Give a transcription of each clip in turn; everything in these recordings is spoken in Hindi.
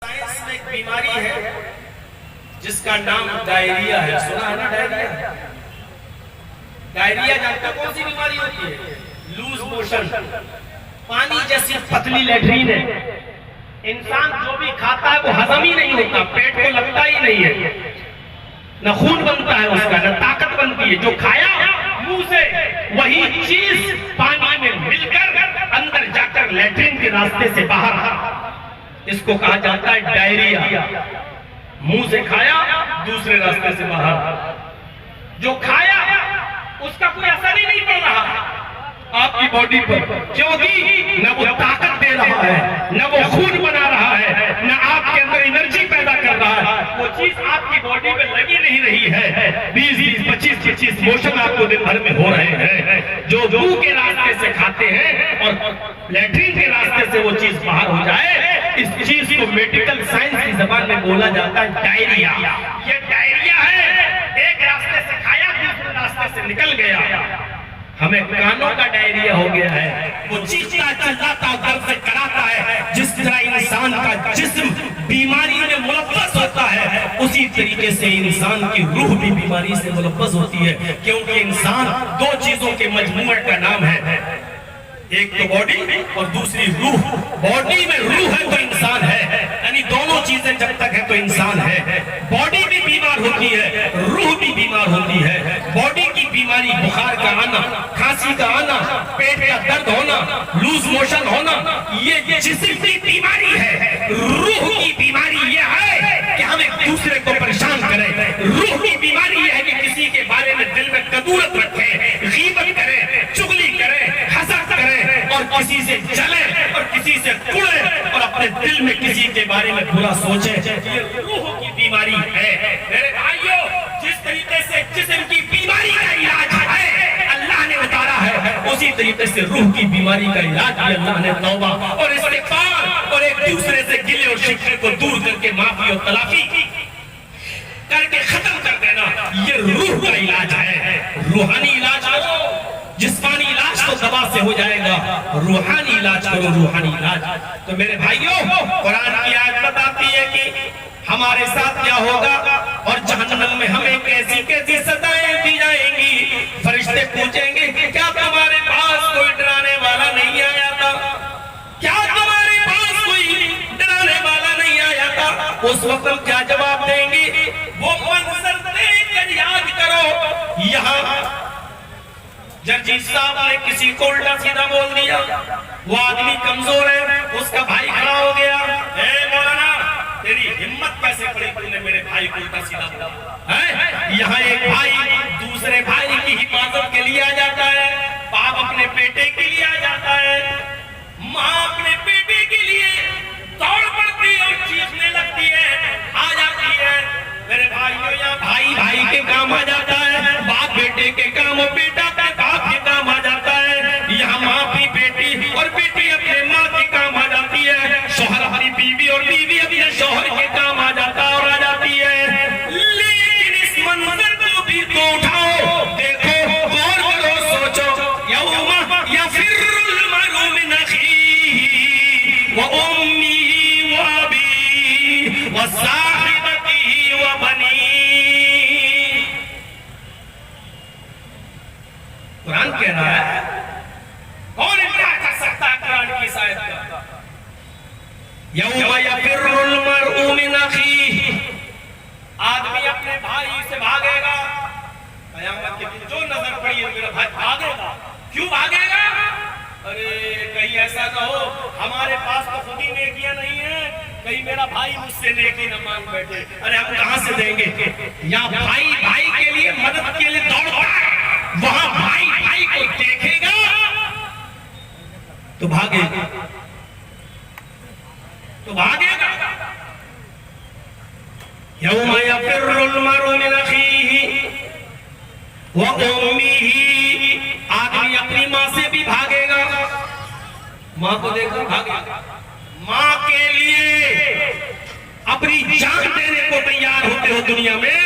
साइंस में एक बीमारी है जिसका नाम डायरिया है। सुना है ना डायरिया? डायरिया जानते हो कौन सी बीमारी होती है? लूज मोशन, पानी जैसी पतली लैट्रीन है। इंसान जो भी खाता है वो हजम ही नहीं होता, पेट को लगता ही नहीं है, न खून बनता है उसका, न ताकत बनती है। जो खाया मुंह से वही चीज पानी में मिलकर अंदर जाकर लैट्रिन के रास्ते से बाहर, इसको कहा जाता है डायरिया। मुंह से खाया दूसरे रास्ते से बाहर। जो खाया उसका कोई असर ही नहीं पड़ रहा आपकी बॉडी पर, क्योंकि न वो ताकत दे रहा है, न वो खून बना रहा है, न आपके अंदर एनर्जी पैदा कर रहा है। वो चीज आपकी बॉडी में लगी नहीं रही है। 20-20, 25-25 मोशन आपको दिन भर में हो रहे हैं। जो मुंह के रास्ते से खाते हैं और लैट्रिन के रास्ते से वो चीज बाहर हो जाए, इस चीज को मेडिकल साइंस की जबान में बोला जाता है डायरिया। ये डायरिया है, एक रास्ते से खाया दूसरे रास्ते से निकल गया। हमें कानों का डायरिया हो गया है। वो चीखता चिल्लाता दर्द से कराता है। जिस तरह इंसान का जिस्म बीमारी में मुलव्वस होता है, उसी तरीके से इंसान की रूह भी बीमारी से मुलव्वस होती है। क्योंकि इंसान दो चीजों के मजमूए का नाम है, एक तो बॉडी और दूसरी रूह। बॉडी में रूह है तो इंसान है, यानी दोनों चीजें जब तक है तो इंसान है। बॉडी भी बीमार होती है, रूह भी बीमार होती है। बॉडी की बीमारी बुखार का आना, खांसी का आना, पेट का दर्द होना, लूज मोशन होना, ये जिस्म की बीमारी है। रूह की बीमारी ये है कि हम एक दूसरे को परेशान करें। रूह की बीमारी ये है कि किसी के बारे में दिल में कदूरत रखें, गीबत करें, चुगली करें, हसद करें और किसी से जले और किसी से कुड़े और अपने दिल में किसी के बारे में बुरा सोचे। ये रूह की बीमारी है। मेरे भाइयों, जिस तरीके से जिस्म की बीमारी का इलाज है अल्लाह ने उतारा है, उसी तरीके से रूह की बीमारी का इलाज भी अल्लाह ने तौबा और इस्तिग़फ़ार और एक दूसरे से गिले और शिकवे को दूर करके माफी और तलाफी करके खत्म कर देना, ये रूह का इलाज है। रूहानी इलाज करो, जिस्मानी इलाज तो दवा से हो जाएगा, रूहानी इलाज करो, रूहानी इलाज। तो मेरे भाइयों, कुरान की आयत बताती है कि हमारे साथ क्या होगा और जहन्नम में हमें कैसी कैसी सजाएं दी जाएंगी। फरिश्ते पूछेंगे क्या तुम्हारे पास कोई डराने वाला नहीं आया था? क्या तुम्हारे पास कोई डराने वाला नहीं आया था? उस वक्त हम क्या जवाब देंगे? वो मंजर देखकर याद करो। यहाँ जर्जी साहब ने किसी को उल्टा सीधा बोल दिया, वो आदमी कमजोर है, उसका भाई खड़ा हो गया, ए मौलाना तेरी हिम्मत कैसे पड़ी तुमने मेरे भाई को उल्टा सीधा बोला है? यहाँ एक भाई दूसरे भाई की हिफाजत के लिए आ जाता है, बाप अपने बेटे के लिए आ जाता है, माँ अपने बेटे के लिए दौड़ पड़ती है और चीखने लगती है, आ जाती है। मेरे भाइयों, यहाँ भाई भाई के काम आ जाता है, बाप बेटे के काम और बेटा बाप के काम आ जाता है। यहाँ माँ अपनी बेटी और बेटी अपने माँ के काम आ जाती है, शौहर अपनी बीवी और बीवी अपने शौहर के काम आ जाता है और आ जाती है। लेकिन इस मंजर को भी तो उठाओ, देखो, गौर करो, सोचो। यौमा यफिर्रुल मर'उ मिन अखीही व उम्मिही व अबीही व साहिबतिही व बनीही। कुरान कह रहा है, कौन इनकार कर सकता है कुरान की इस आयत का? यौमा यफिर्रुल मर'उ मिन अखीही, आदमी अपने भाई से भागेगा। कयामत के दिन जो नजर पड़ी है मेरा भाई भागेगा। क्यों भागेगा? अरे कहीं ऐसा ना हो हमारे पास तो खुद ही नेकियां नहीं है, कहीं मेरा भाई मुझसे नेकी न मांग बैठे। अरे हम कहां से देंगे? यहाँ भाई भाई के लिए मदद के लिए दौड़ता है, वहां भाई भाई को देखेगा तो भागेगा, तो भागेगा। यौमा यफिर्रुल मर'उ मिन अखीही व उम्मिही, आदमी अपनी माँ से भी भागेगा, माँ को देखकर भागेगा, माँ के लिए अपनी जान देने को तैयार होते हो दुनिया में,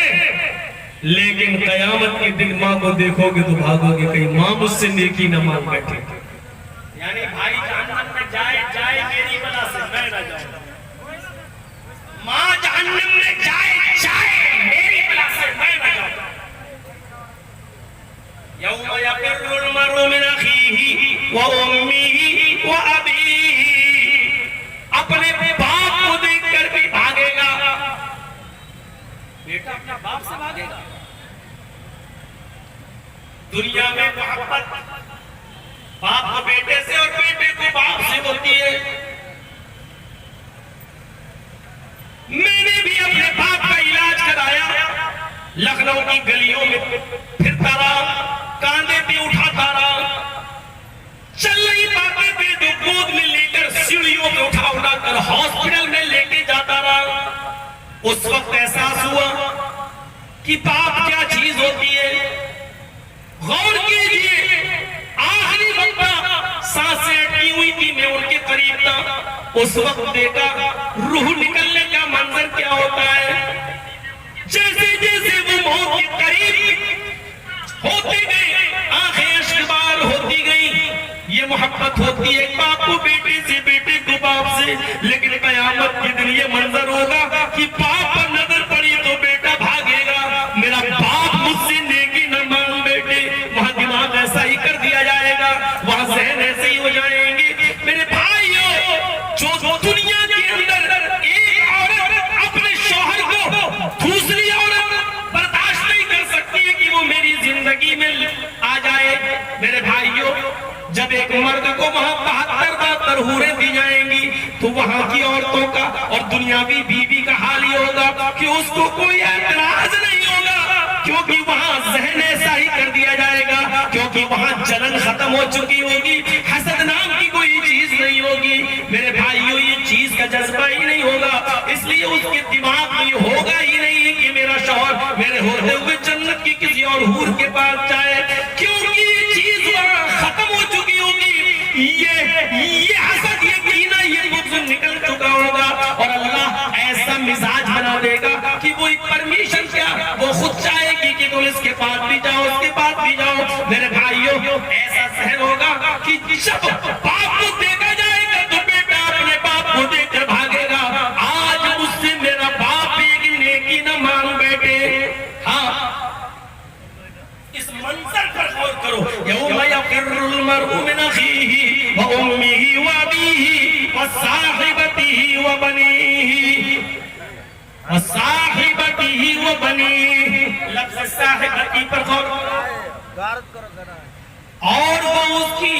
लेकिन कयामत के दिन माँ को देखोगे तो भागोगे, कहीं माँ मुझसे नेकी न मांग बैठे। यानी भाई जहन्नम में जाए जाए मेरी वजह से, मैं न जाऊं। दुनिया में मोहब्बत बाप को बेटे से और बेटे को बाप से होती है। मैंने भी अपने बाप का इलाज कराया, लखनऊ की गलियों में फिरता रहा, कांधे पे उठाता रहा, चल नहीं पाते थे तो गोद में लेकर सीढ़ियों पे उठा उठाकर हॉस्पिटल में लेके जाता रहा। उस वक्त एहसास हुआ कि बाप क्या चीज होती है। गौर कीजिए, आखिरी वक्त सांसें अटकी हुई थी, मैं उनके करीब था, उस वक्त देखा रूह निकलने का मंजर क्या होता है। जैसे जैसे वो मौत के करीब होते गए, आंखें अश्कबार होती गई। ये मोहब्बत होती है बाप को बेटे से, बेटे को बाप से। लेकिन कयामत के दिन ये मंजर होगा कि बाप पर नजर पड़ी तो बेटा भागेगा, मेरा बाप मुझसे नेकी न मांग बेटे। वहां दिमाग ऐसा ही कर दिया जाएगा, वहां जहन ऐसे ही हो जाएंगे। मेरे भाइयों, जो दुनिया के अंदर एक औरत अपने शौहर को दूसरी औरत बर्दाश्त नहीं कर सकती है कि वो मेरी जिंदगी में आ जाए। मेरे भाइयों, जब एक मर्द को वहां 72 हूरें दी जाएंगी तो वहां की औरतों का और दुनियावी बीवी का हाल ये होगा कि उसको कोई ऐतराज नहीं होगा, क्योंकि वहां जहन ऐसा ही कर दिया जाएगा, क्योंकि वहां जलन खत्म हो चुकी होगी, हसद नाम की कोई चीज नहीं होगी। मेरे भाइयों, ये चीज का जज्बा ही नहीं होगा, इसलिए उसके दिमाग में होगा ही नहीं कि मेरा शौहर मेरे होते हुए जन्नत की किसी और हूर के पास जाए, क्योंकि ये चीज वहां खत्म हो चुकी होगी। ये हसद, ये कीना, ये बुग़्ज़ निकल चुका होगा और अल्लाह ऐसा मिजाज बना देगा कि वो परमिशन क्या, वो खुद चाहेगी कि तुम इसके पास भी जाओ, उसके पास भी जाओ। मेरे भाइयों, ऐसा सहन होगा कि जब बाप को देखा जाएगा तो बेटा अपने बाप को देखकर भागेगा। आज मुझसे मेरा बाप एक नेकी न मांग बेटे। हाँ, इस मंजर पर गौर करो। यौम यफ़िर्रुल मर्'उ मिन अख़ीही व उम्मिही व अबीही व साहिबतिही व बनीही व साहिबतिही व बनीही। लफ्ज़ साहिबती पर गौर करो। और वो उसकी